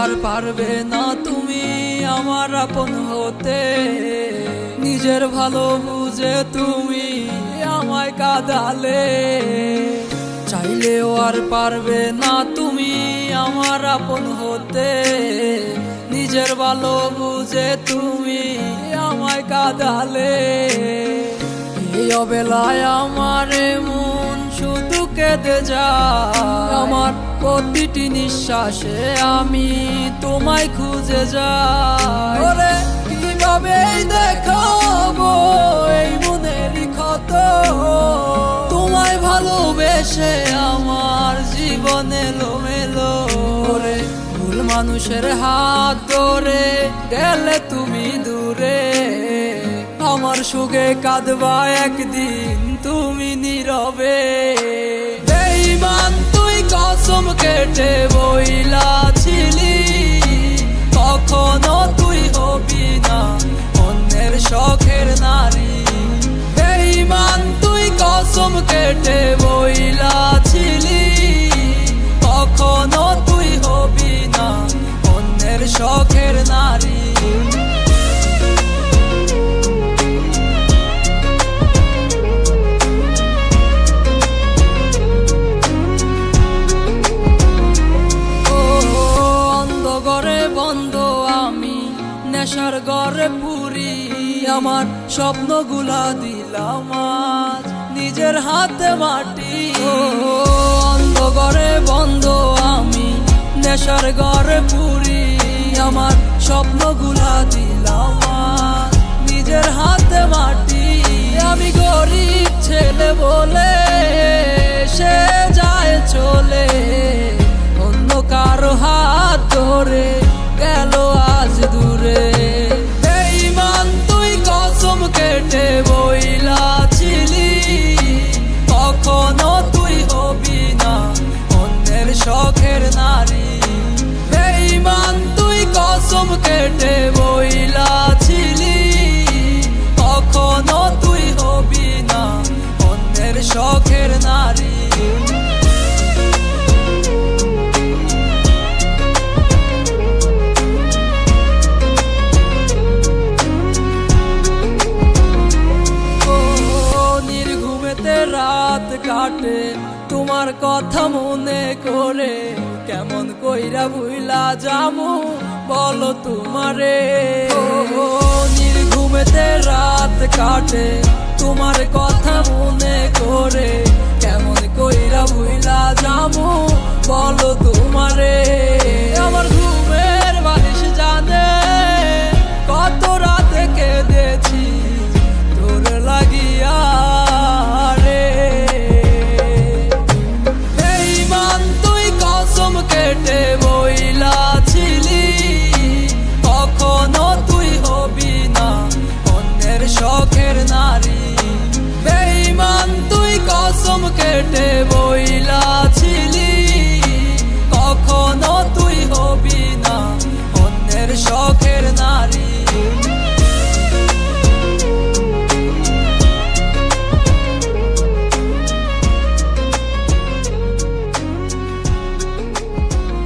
আর পারবে না তুমি আমার আপন হতে। নিজের ভালো বুঝে তুমি আমায় কাঁদালে, চাইলেও আর পারবে না তুমি আমার আপন হতে। নিজের ভালো বুঝে তুমি আমায় কাঁদালে, এই অবেলায় আমার মন শুধু কেঁদে যায়। আমার প্রতিটি নিঃশ্বাসে আমি তোমায় খুঁজে যাই। ওরে কিভাবে দেখাবো এই মনের ক্ষত, তোমায় ভালোবেসে আমার জীবন এলোমেলো। ওরে ভুল মানুষের হাত ধরে গেলে তুমি দূরে, আমার সুখে কাঁদবা একদিন তুমি নীরবে। বেঈমান তুই কসম কেটে বইলাছিলি, কখনো তুই হবি না অন্যের শখের নারী। বেঈমান তুই কসম কেটে বইলাছিলি, কখনো তুই হবি না অন্যের শখের নারী। নেশার ঘরে পুরি আমার স্বপ্নগুলা দিলাম আজ নিজের হাতে মাটি। অন্ধকারে বন্ধ আমি নেশার ঘরে পুরি আমার স্বপ্নগুলা দিলাম আজ নিজের হাতে মাটি। আমি গরিব ছেলে বলে সে যায় চলে, অন্য কারো হাত ধরে গেল আজ দূরে। বেঈমান তুই কসম কেটে বইলাছিলি, কখনো তুই হবি না অন্যের শখের নারী। বেঈমান তুই কসম কেটে বইলাছিলি, কখনো তুই হবি না অন্যের শখের নারী। রাত কাটে তোমার কথা মনে করে, কেমন কইরা ভুইলা যামু বলো তোমারে। নির্ঘুমেতে রাত কাটে তোমার কথা মনে করে, কেমন কইরা ভুইলা যামু বলো তোমারে। আমার ঘুমের বালিশ জানে কত রাতে কেঁদেছি তোর লাগিয়া। কেটে বইলাছিলি, কখনো তুই হবি না অন্যের শখের নারী। বেঈমান তুই কসম কেটে বইলাছিলি, কখনো তুই হবি না অন্যের শখের নারী।